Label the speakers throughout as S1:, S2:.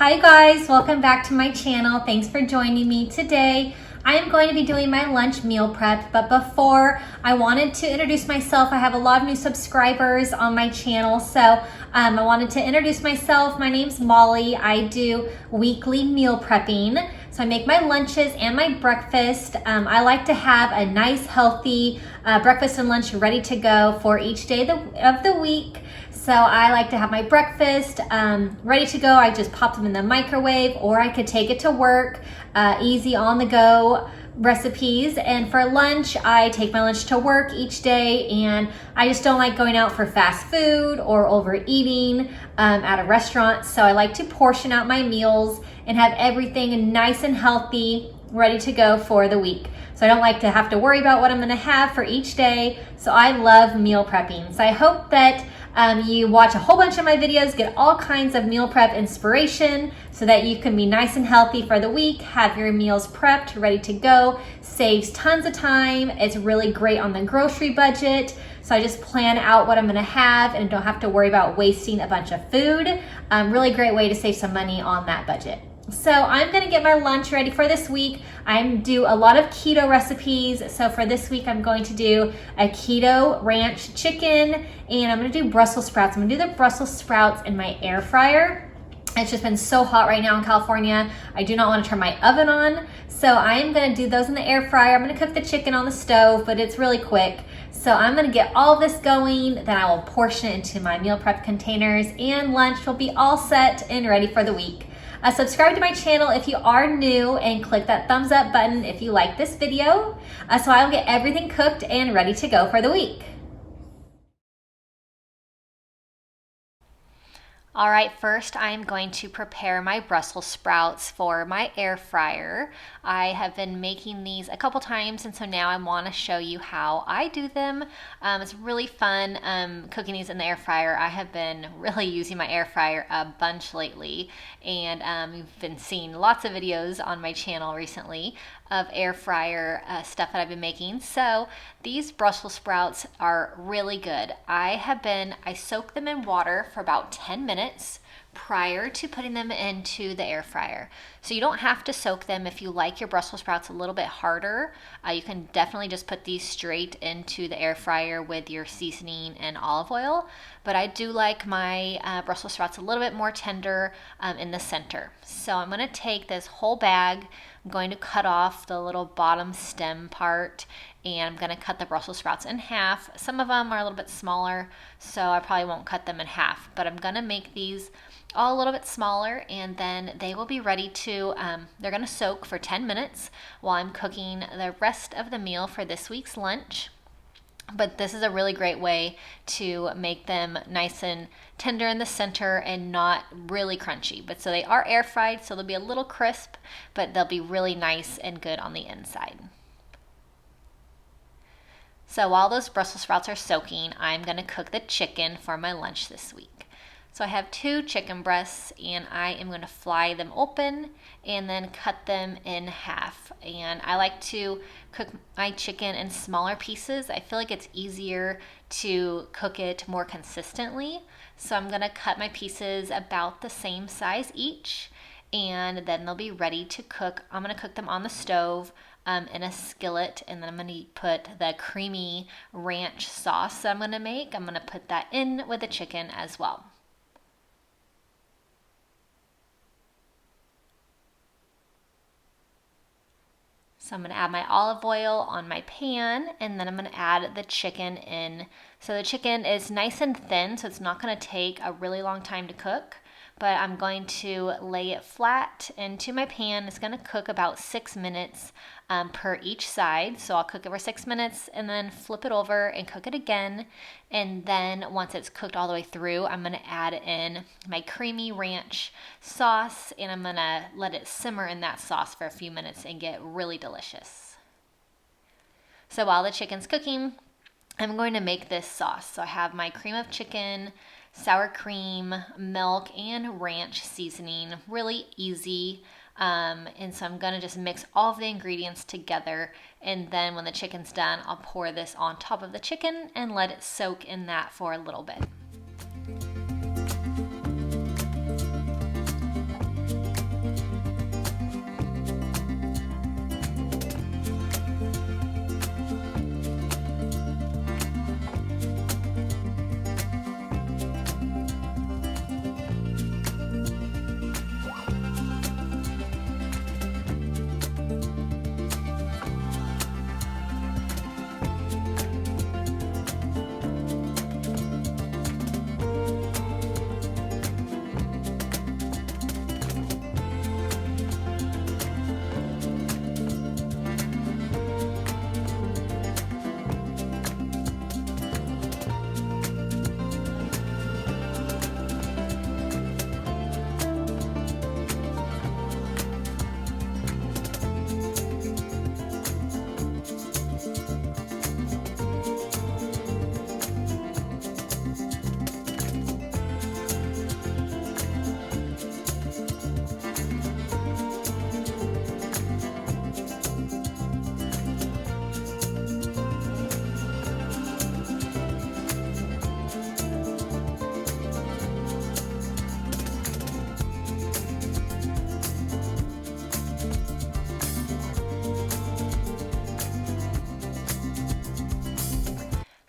S1: Hi guys, welcome back to my channel. Thanks for joining me today. I am going to be doing my lunch meal prep, but before I wanted to introduce myself. I have a lot of new subscribers on my channel, so I wanted to introduce myself. My name's Molly. I do weekly meal prepping. So I make my lunches and my breakfast. I like to have a nice, healthy breakfast and lunch ready to go for each day of the week. So I like to have my breakfast ready to go. I just pop them in the microwave, or I could take it to work, easy on the go recipes. And for lunch, I take my lunch to work each day, and I just don't like going out for fast food or overeating at a restaurant. So I like to portion out my meals and have everything nice and healthy, ready to go for the week. So I don't like to have to worry about what I'm gonna have for each day. So I love meal prepping. So I hope that you watch a whole bunch of my videos, get all kinds of meal prep inspiration so that you can be nice and healthy for the week, have your meals prepped, ready to go, saves tons of time. It's really great on the grocery budget. So I just plan out what I'm gonna have and don't have to worry about wasting a bunch of food. Really great way to save some money on that budget. So I'm gonna get my lunch ready for this week. I do a lot of keto recipes. So for this week, I'm going to do a keto ranch chicken, and I'm gonna do Brussels sprouts. I'm gonna do the Brussels sprouts in my air fryer. It's just been so hot right now in California. I do not wanna turn my oven on. So I am gonna do those in the air fryer. I'm gonna cook the chicken on the stove, but it's really quick. So I'm gonna get all of this going, then I will portion it into my meal prep containers, and lunch will be all set and ready for the week. Subscribe to my channel if you are new, and click that thumbs up button if you like this video, so I will get everything cooked and ready to go for the week. All right, first I'm going to prepare my Brussels sprouts for my air fryer. I have been making these a couple times, and so now I want to show you how I do them. It's really fun cooking these in the air fryer. I have been really using my air fryer a bunch lately, and you've been seeing lots of videos on my channel recently of air fryer stuff that I've been making. So these Brussels sprouts are really good. I soak them in water for about 10 minutes prior to putting them into the air fryer. So you don't have to soak them. If you like your Brussels sprouts a little bit harder, you can definitely just put these straight into the air fryer with your seasoning and olive oil. But I do like my Brussels sprouts a little bit more tender in the center. So I'm gonna take this whole bag. I'm going to cut off the little bottom stem part, and I'm gonna cut the Brussels sprouts in half. Some of them are a little bit smaller, so I probably won't cut them in half, but I'm gonna make these all a little bit smaller, and then they will be ready to, they're gonna soak for 10 minutes while I'm cooking the rest of the meal for this week's lunch. But this is a really great way to make them nice and tender in the center and not really crunchy. But so they are air fried, so they'll be a little crisp, but they'll be really nice and good on the inside. So while those Brussels sprouts are soaking, I'm gonna cook the chicken for my lunch this week. So I have 2 chicken breasts, and I am going to fry them open and then cut them in half. And I like to cook my chicken in smaller pieces. I feel like it's easier to cook it more consistently. So I'm going to cut my pieces about the same size each, and then they'll be ready to cook. I'm going to cook them on the stove in a skillet, and then I'm going to put the creamy ranch sauce that I'm going to make. I'm going to put that in with the chicken as well. So I'm gonna add my olive oil on my pan, and then I'm gonna add the chicken in. So the chicken is nice and thin, so it's not gonna take a really long time to cook, but I'm going to lay it flat into my pan. It's gonna cook about 6 minutes per each side. So I'll cook it for 6 minutes and then flip it over and cook it again. And then once it's cooked all the way through, I'm gonna add in my creamy ranch sauce, and I'm gonna let it simmer in that sauce for a few minutes and get really delicious. So while the chicken's cooking, I'm going to make this sauce. So I have my cream of chicken, sour cream, milk, and ranch seasoning. Really easy. And so I'm gonna just mix all of the ingredients together, and then when the chicken's done, I'll pour this on top of the chicken and let it soak in that for a little bit.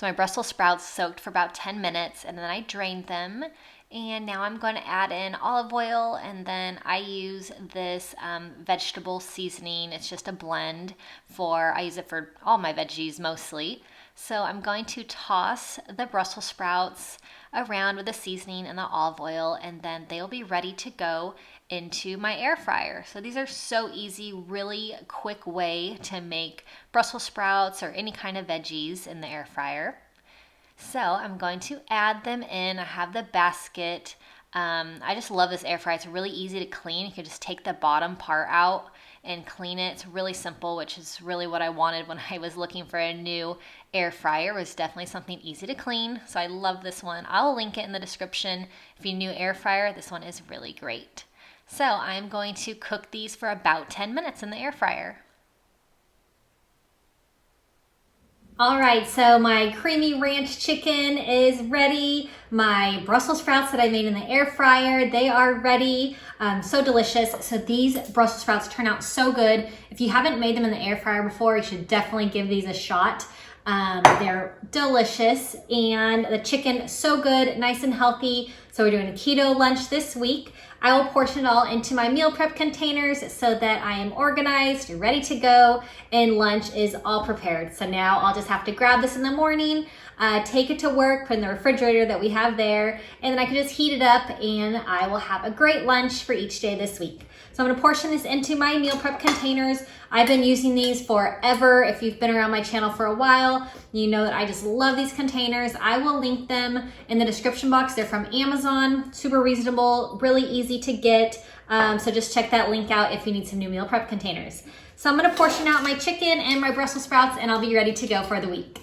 S1: So my Brussels sprouts soaked for about 10 minutes, and then I drained them. And now I'm going to add in olive oil, and then I use this vegetable seasoning. It's just a blend I use it for all my veggies mostly. So I'm going to toss the Brussels sprouts around with the seasoning and the olive oil, and then they'll be ready to go into my air fryer. So these are so easy, really quick way to make Brussels sprouts or any kind of veggies in the air fryer. So I'm going to add them in. I have the basket. I just love this air fryer. It's really easy to clean. You can just take the bottom part out and clean it. It's really simple, which is really what I wanted when I was looking for a new air fryer. It was definitely something easy to clean. So I love this one. I'll link it in the description. If you new air fryer, this one is really great. So I'm going to cook these for about 10 minutes in the air fryer. All right, so my creamy ranch chicken is ready. My Brussels sprouts that I made in the air fryer, they are ready. So delicious. So these Brussels sprouts turn out so good. If you haven't made them in the air fryer before, you should definitely give these a shot. They're delicious, and the chicken so good, nice and healthy. So we're doing a keto lunch this week. I will portion it all into my meal prep containers so that I am organized, ready to go, and lunch is all prepared. So now I'll just have to grab this in the morning, take it to work, put in the refrigerator that we have there, and then I can just heat it up and I will have a great lunch for each day this week. So I'm gonna portion this into my meal prep containers. I've been using these forever. If you've been around my channel for a while, you know that I just love these containers. I will link them in the description box. They're from Amazon, super reasonable, really easy to get. So just check that link out if you need some new meal prep containers. So I'm gonna portion out my chicken and my Brussels sprouts, and I'll be ready to go for the week.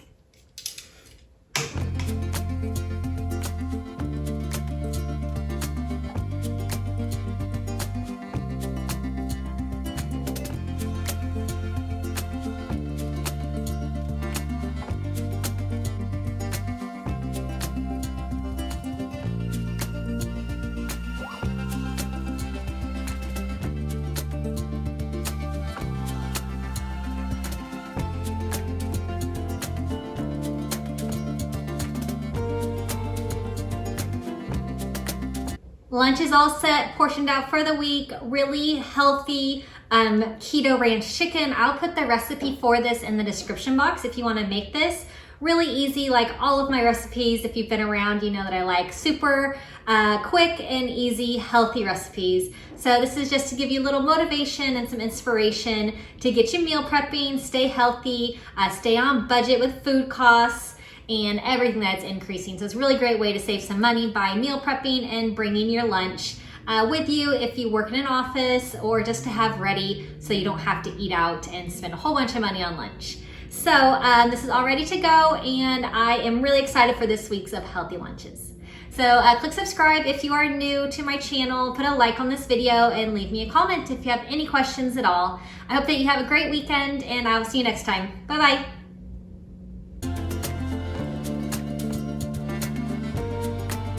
S1: Lunch is all set, portioned out for the week, really healthy keto ranch chicken. I'll put the recipe for this in the description box if you want to make this. Really easy, like all of my recipes. If you've been around, you know that I like super quick and easy, healthy recipes. So this is just to give you a little motivation and some inspiration to get you meal prepping, stay healthy, stay on budget with food costs, and everything that's increasing. So it's a really great way to save some money by meal prepping and bringing your lunch with you if you work in an office, or just to have ready so you don't have to eat out and spend a whole bunch of money on lunch. So this is all ready to go, and I am really excited for this week's of healthy lunches. So click subscribe if you are new to my channel, put a like on this video, and leave me a comment if you have any questions at all. I hope that you have a great weekend, and I will see you next time. Bye-bye.